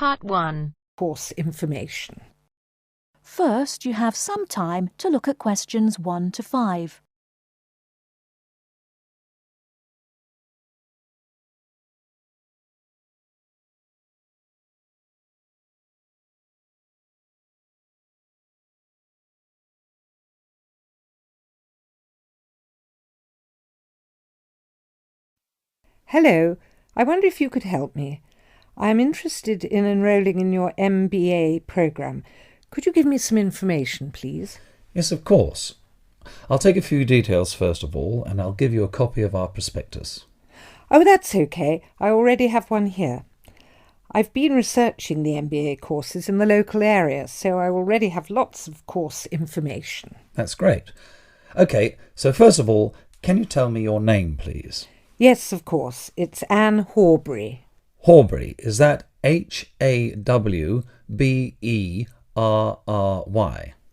Part 1. Course information. First, you have some time to look at questions 1 to 5. Hello, I wonder if you could help me. I am interested in enrolling in your MBA programme. Could you give me some information, please? Yes, of course. I'll take a few details first of all, and I'll give you a copy of our prospectus. Oh, that's okay. I already have one here. I've been researching the MBA courses in the local area, so I already have lots of course information. That's great. OK, so first of all, can you tell me your name, please? Yes, of course. It's Anne Horbury. Horbury, is that Hawberry?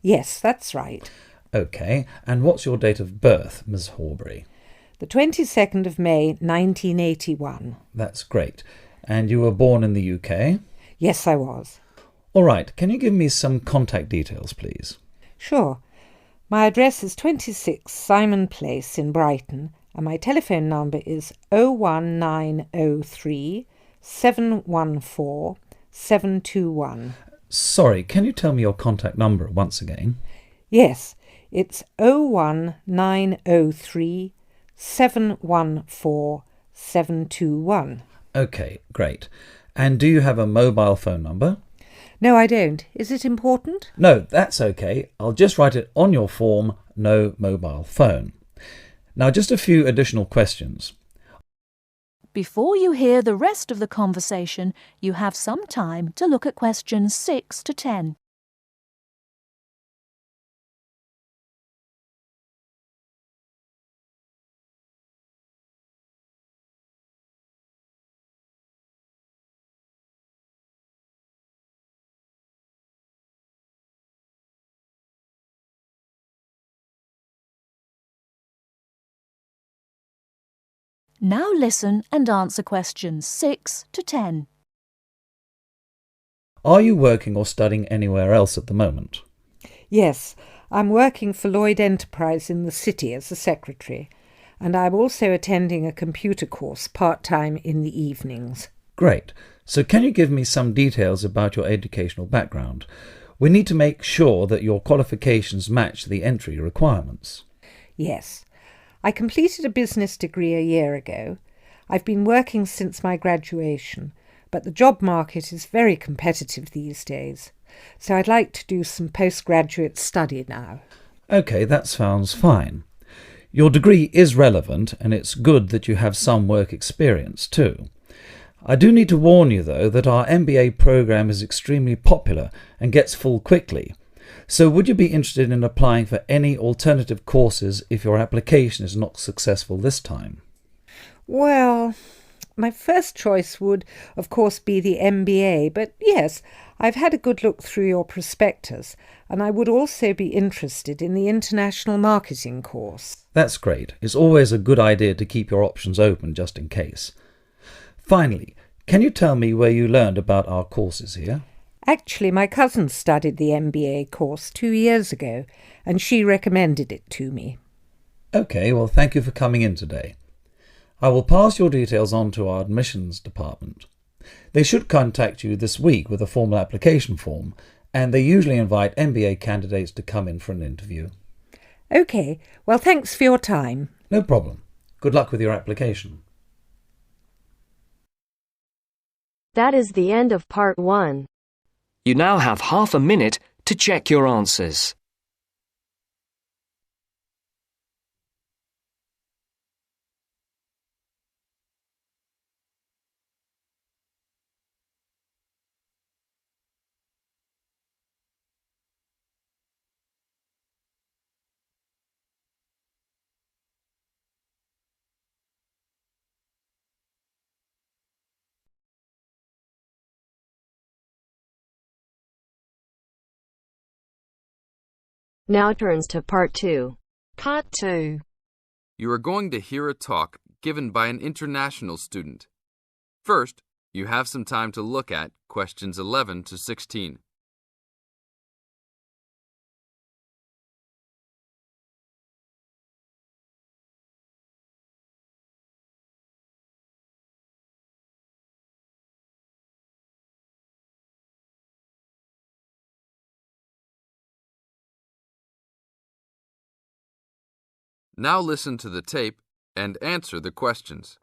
Yes, that's right. OK, and what's your date of birth, Ms. Horbury? The 22nd of May, 1981. That's great. And you were born in the UK? Yes, I was. All right, can you give me some contact details, please? Sure. My address is 26 Simon Place in Brighton, and my telephone number is 01903 714 721. Sorry, can you tell me your contact number once again? Yes, it's 01903 714 721. OK, great. And do you have a mobile phone number? No, I don't. Is it important? No, that's OK. I'll just write it on your form, no mobile phone. Now, just a few additional questions. Before you hear the rest of the conversation, you have some time to look at questions 6 to 10. Now listen and answer questions 6 to 10. Are you working or studying anywhere else at the moment? Yes, I'm working for Lloyd Enterprise in the city as a secretary, and I'm also attending a computer course part-time in the evenings. Great. So can you give me some details about your educational background? We need to make sure that your qualifications match the entry requirements. Yes. I completed a business degree a year ago. I've been working since my graduation, but the job market is very competitive these days, so I'd like to do some postgraduate study now. OK, that sounds fine. Your degree is relevant, and it's good that you have some work experience too. I do need to warn you, though, that our MBA programme is extremely popular and gets full quickly. So would you be interested in applying for any alternative courses if your application is not successful this time? Well, my first choice would, of course, be the MBA, but yes, I've had a good look through your prospectus, and I would also be interested in the International Marketing course. That's great. It's always a good idea to keep your options open just in case. Finally, can you tell me where you learned about our courses here? Actually, my cousin studied the MBA course 2 years ago, and she recommended it to me. OK, well, thank you for coming in today. I will pass your details on to our admissions department. They should contact you this week with a formal application form, and they usually invite MBA candidates to come in for an interview. OK, well, thanks for your time. No problem. Good luck with your application. That is the end of Part 1. You now have half a minute to check your answers. Now turns to Part 2. Part 2. You are going to hear a talk given by an international student. First, You have some time to look at questions 11 to 16. Now listen to the tape and answer the questions.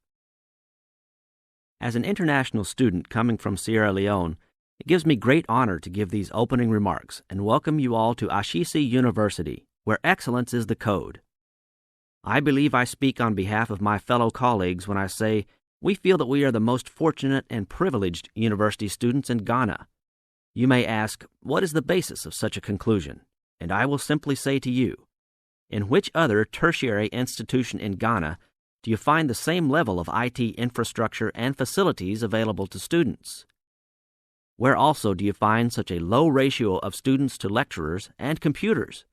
As an international student coming from Sierra Leone, it gives me great honor to give these opening remarks and welcome you all to Ashesi University, where excellence is the code. I believe I speak on behalf of my fellow colleagues when I say we feel that we are the most fortunate and privileged university students in Ghana. You may ask, what is the basis of such a conclusion? And I will simply say to you, in which other tertiary institution in Ghana do you find the same level of IT infrastructure and facilities available to students? Where also do you find such a low ratio of students to lecturers and computers?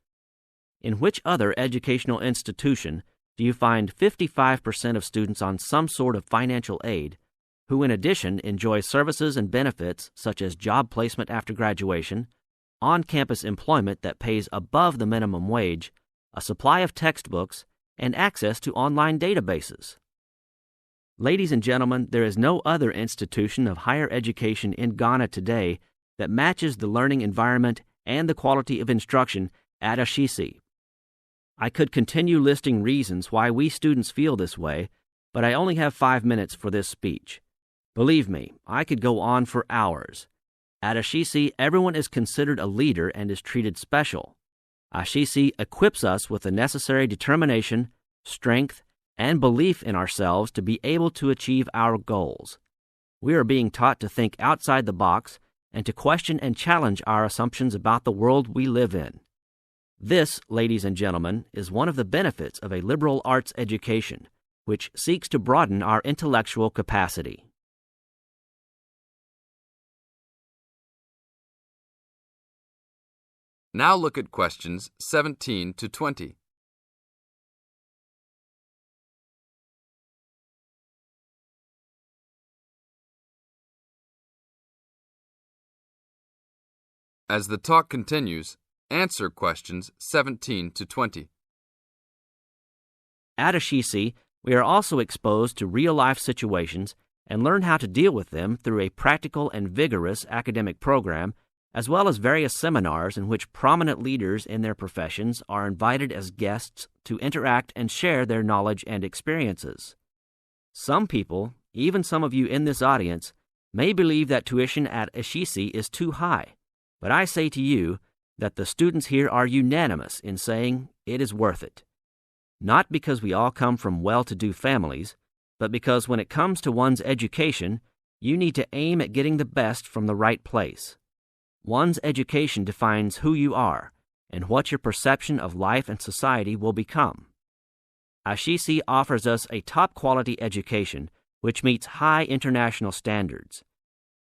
In which other educational institution do you find 55% of students on some sort of financial aid, who in addition enjoy services and benefits such as job placement after graduation, on-campus employment that pays above the minimum wage, a supply of textbooks, and access to online databases? Ladies and gentlemen, there is no other institution of higher education in Ghana today that matches the learning environment and the quality of instruction at Ashesi. I could continue listing reasons why we students feel this way, but I only have 5 minutes for this speech. Believe me, I could go on for hours. At Ashesi, everyone is considered a leader and is treated special. Ashesi equips us with the necessary determination, strength, and belief in ourselves to be able to achieve our goals. We are being taught to think outside the box and to question and challenge our assumptions about the world we live in. This, ladies and gentlemen, is one of the benefits of a liberal arts education, which seeks to broaden our intellectual capacity. Now look at questions 17 to 20. As the talk continues, answer questions 17 to 20. At Ashesi, we are also exposed to real-life situations and learn how to deal with them through a practical and vigorous academic program, as well as various seminars in which prominent leaders in their professions are invited as guests to interact and share their knowledge and experiences. Some people, even some of you in this audience, may believe that tuition at Ashesi is too high, but I say to you that the students here are unanimous in saying it is worth it. Not because we all come from well-to-do families, but because when it comes to one's education, you need to aim at getting the best from the right place. One's education defines who you are and what your perception of life and society will become. Ashesi offers us a top-quality education which meets high international standards.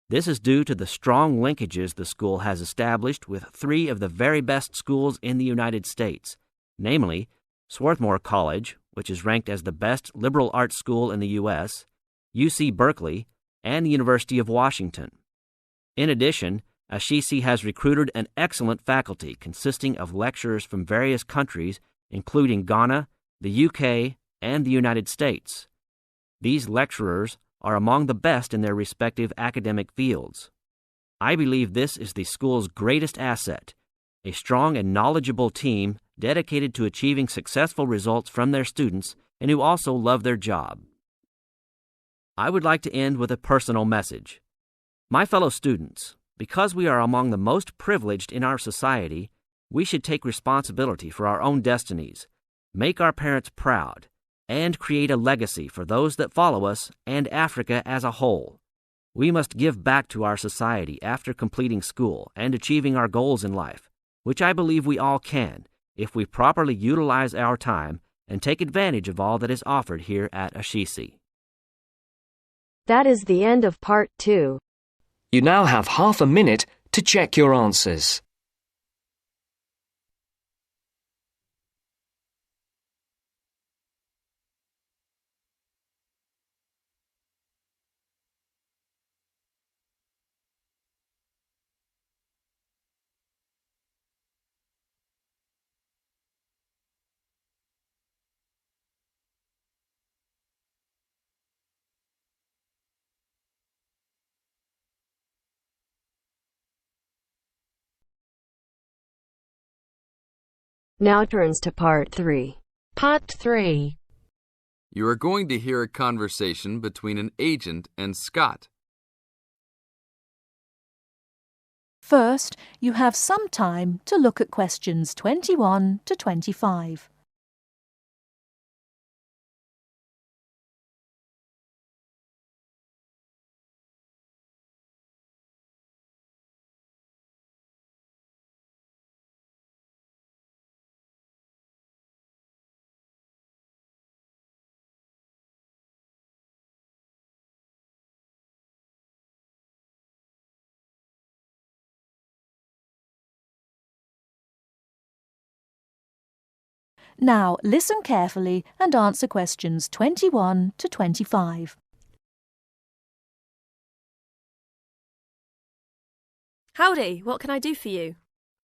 This is due to the strong linkages the school has established with 3 of the very best schools in the United States, namely Swarthmore College, which is ranked as the best liberal arts school in the U.S., UC Berkeley, and the University of Washington. In addition, Ashesi has recruited an excellent faculty consisting of lecturers from various countries, including Ghana, the UK, and the United States. These lecturers are among the best in their respective academic fields. I believe this is the school's greatest asset, a strong and knowledgeable team dedicated to achieving successful results from their students and who also love their job. I would like to end with a personal message. My fellow students, because we are among the most privileged in our society, we should take responsibility for our own destinies, make our parents proud, and create a legacy for those that follow us and Africa as a whole. We must give back to our society after completing school and achieving our goals in life, which I believe we all can if we properly utilize our time and take advantage of all that is offered here at Ashesi. That is the end of Part 2. You now have half a minute to check your answers. Now turns to Part 3. Part 3. You are going to hear a conversation between an agent and Scott. First, you have some time to look at questions 21 to 25. Now listen carefully and answer questions 21 to 25. Howdy, what can I do for you?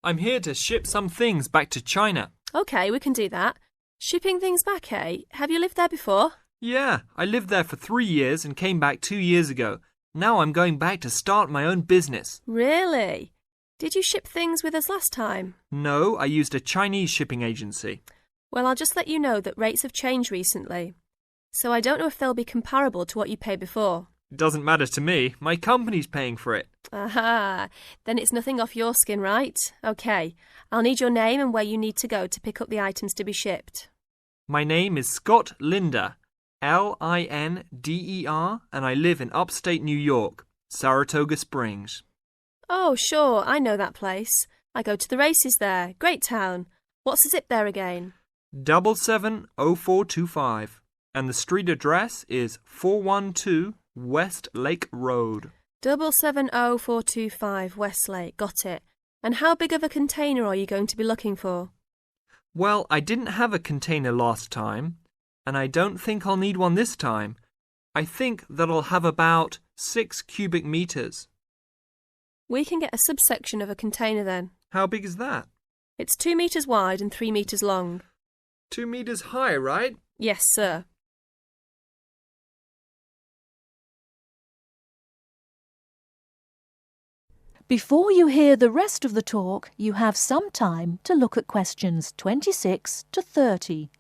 I'm here to ship some things back to China. OK, we can do that. Shipping things back, eh? Have you lived there before? Yeah, I lived there for 3 years and came back 2 years ago. Now I'm going back to start my own business. Really? Did you ship things with us last time? No, I used a Chinese shipping agency. Well, I'll just let you know that rates have changed recently. So I don't know if they'll be comparable to what you paid before. It doesn't matter to me. My company's paying for it. Aha, then it's nothing off your skin, right? OK, I'll need your name and where you need to go to pick up the items to be shipped. My name is Scott Linder, Linder, and I live in upstate New York, Saratoga Springs. Oh, sure, I know that place. I go to the races there. Great town. What's the zip there again? 770425, and the street address is 412 West Lake Road. 770425 Westlake, got it. And how big of a container are you going to be looking for? Well, I didn't have a container last time, and I don't think I'll need one this time. I think that I'll have about 6 cubic meters. We can get a subsection of a container then. How big is that? It's 2 meters wide and 3 meters long. 2 meters high, right? Yes, sir. Before you hear the rest of the talk, you have some time to look at questions 26 to 30.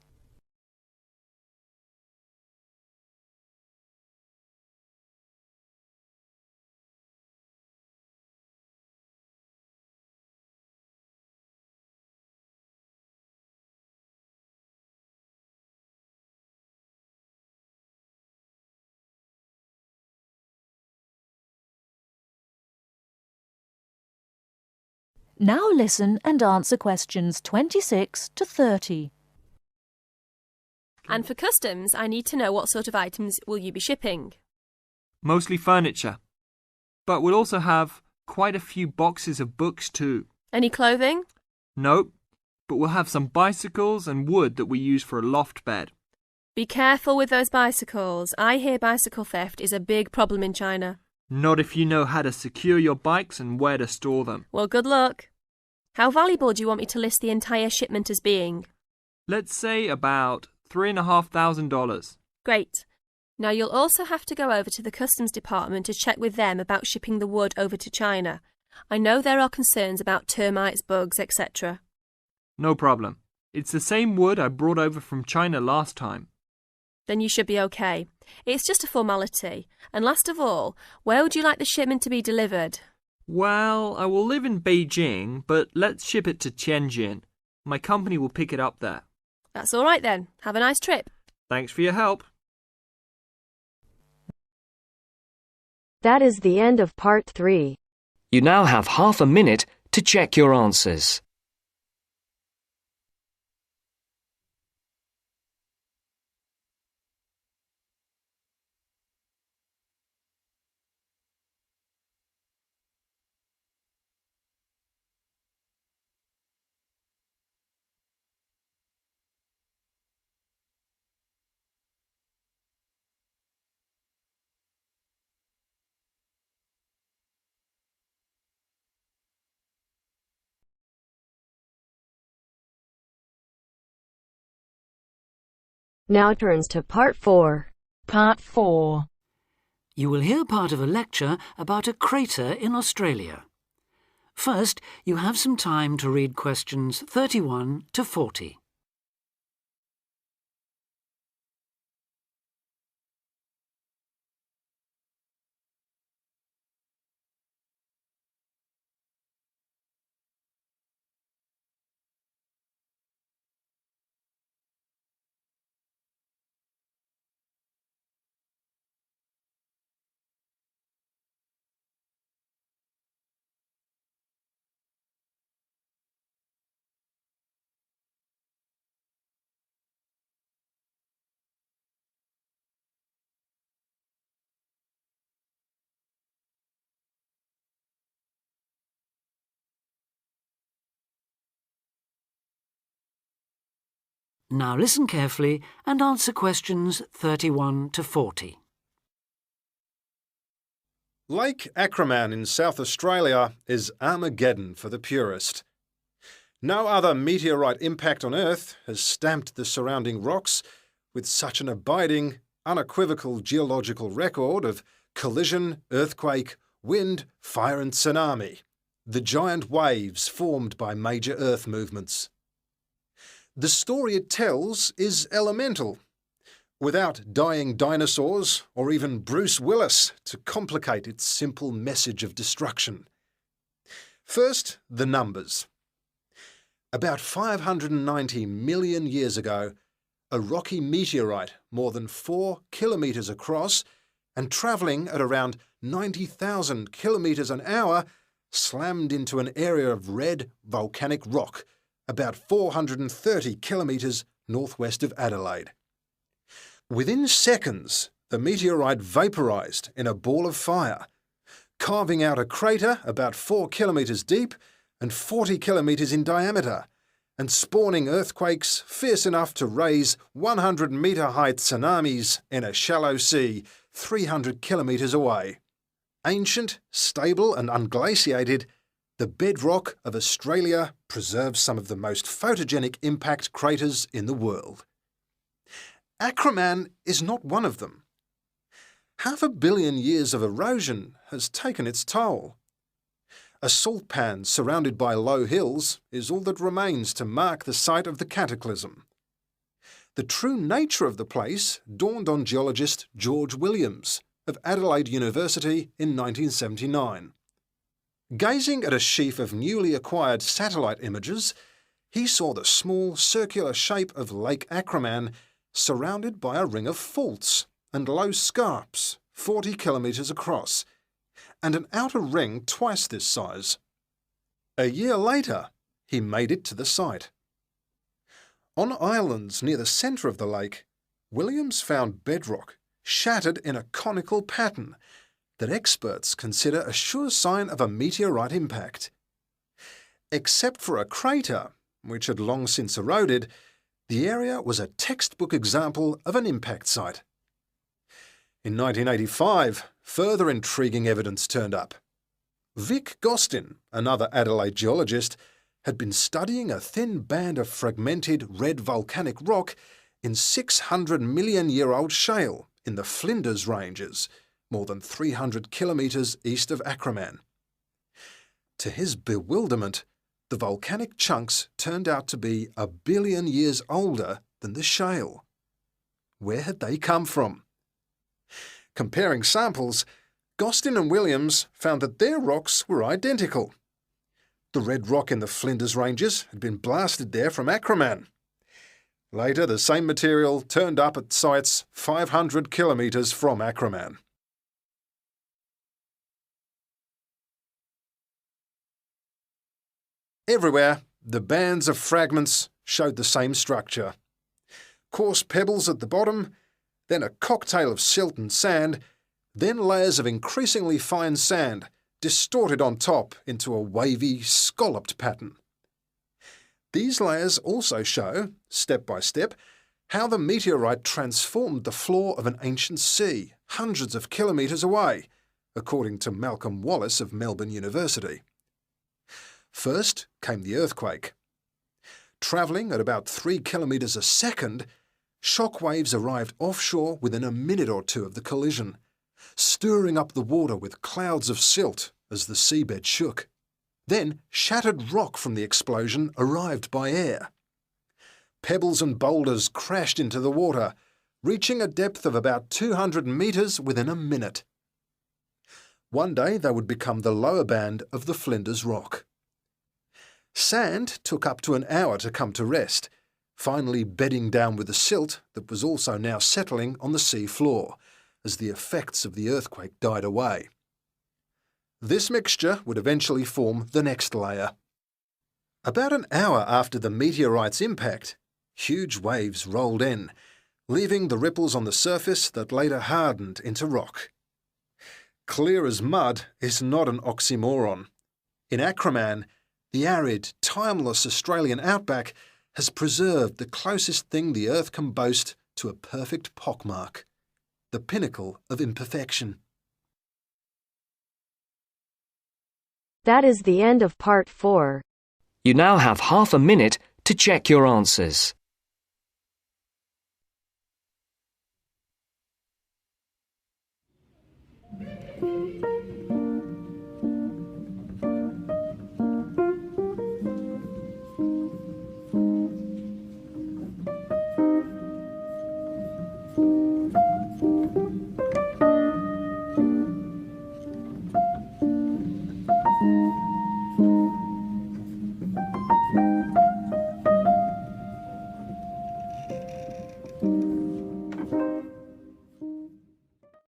Now listen and answer questions 26 to 30. And for customs, I need to know what sort of items will you be shipping? Mostly furniture. But we'll also have quite a few boxes of books too. Any clothing? Nope, but we'll have some bicycles and wood that we use for a loft bed. Be careful with those bicycles. I hear bicycle theft is a big problem in China. Not if you know how to secure your bikes and where to store them. Well, good luck. How valuable do you want me to list the entire shipment as being? Let's say about $3,500. Great. Now you'll also have to go over to the customs department to check with them about shipping the wood over to China. I know there are concerns about termites, bugs, etc. No problem. It's the same wood I brought over from China last time. Then you should be okay. It's just a formality. And last of all, where would you like the shipment to be delivered? Well, I will live in Beijing, but let's ship it to Tianjin. My company will pick it up there. That's all right then. Have a nice trip. Thanks for your help. That is the end of Part 3. You now have half a minute to check your answers. Now turns to Part 4. Part 4. You will hear part of a lecture about a crater in Australia. First, you have some time to read questions 31 to 40. Now listen carefully and answer questions 31 to 40. Lake Acraman in South Australia is Armageddon for the purist. No other meteorite impact on Earth has stamped the surrounding rocks with such an abiding, unequivocal geological record of collision, earthquake, wind, fire and tsunami, the giant waves formed by major Earth movements. The story it tells is elemental, without dying dinosaurs or even Bruce Willis to complicate its simple message of destruction. First, the numbers. About 590 million years ago, a rocky meteorite more than 4 kilometres across and travelling at around 90,000 kilometres an hour slammed into an area of red volcanic rock about 430 kilometres northwest of Adelaide. Within seconds, the meteorite vaporised in a ball of fire, carving out a crater about 4 kilometres deep and 40 kilometres in diameter, and spawning earthquakes fierce enough to raise 100-metre-height tsunamis in a shallow sea 300 kilometres away. Ancient, stable and unglaciated, the bedrock of Australia preserves some of the most photogenic impact craters in the world. Acraman is not one of them. 500 million years of erosion has taken its toll. A salt pan surrounded by low hills is all that remains to mark the site of the cataclysm. The true nature of the place dawned on geologist George Williams of Adelaide University in 1979. Gazing at a sheaf of newly acquired satellite images, he saw the small circular shape of Lake Acraman surrounded by a ring of faults and low scarps 40 kilometres across, and an outer ring twice this size. A year later, he made it to the site. On islands near the centre of the lake, Williams found bedrock shattered in a conical pattern that experts consider a sure sign of a meteorite impact. Except for a crater, which had long since eroded, the area was a textbook example of an impact site. In 1985, further intriguing evidence turned up. Vic Gostin, another Adelaide geologist, had been studying a thin band of fragmented red volcanic rock in 600-million-year-old shale in the Flinders Ranges, more than 300 kilometres east of Acraman. To his bewilderment, the volcanic chunks turned out to be 1 billion years older than the shale. Where had they come from? Comparing samples, Gostin and Williams found that their rocks were identical. The red rock in the Flinders Ranges had been blasted there from Acraman. Later, the same material turned up at sites 500 kilometres from Acraman. Everywhere, the bands of fragments showed the same structure. Coarse pebbles at the bottom, then a cocktail of silt and sand, then layers of increasingly fine sand, distorted on top into a wavy, scalloped pattern. These layers also show, step by step, how the meteorite transformed the floor of an ancient sea hundreds of kilometres away, according to Malcolm Wallace of Melbourne University. First came the earthquake. Travelling at about 3 kilometres a second, shock waves arrived offshore within a minute or two of the collision, stirring up the water with clouds of silt as the seabed shook. Then shattered rock from the explosion arrived by air. Pebbles and boulders crashed into the water, reaching a depth of about 200 metres within a minute. One day they would become the lower band of the Flinders Rock. Sand took up to an hour to come to rest, finally bedding down with the silt that was also now settling on the sea floor as the effects of the earthquake died away. This mixture would eventually form the next layer. About an hour after the meteorite's impact, huge waves rolled in, leaving the ripples on the surface that later hardened into rock. Clear as mud is not an oxymoron. In Acraman, the arid, timeless Australian outback has preserved the closest thing the Earth can boast to a perfect pockmark, the pinnacle of imperfection. That is the end of Part 4. You now have half a minute to check your answers.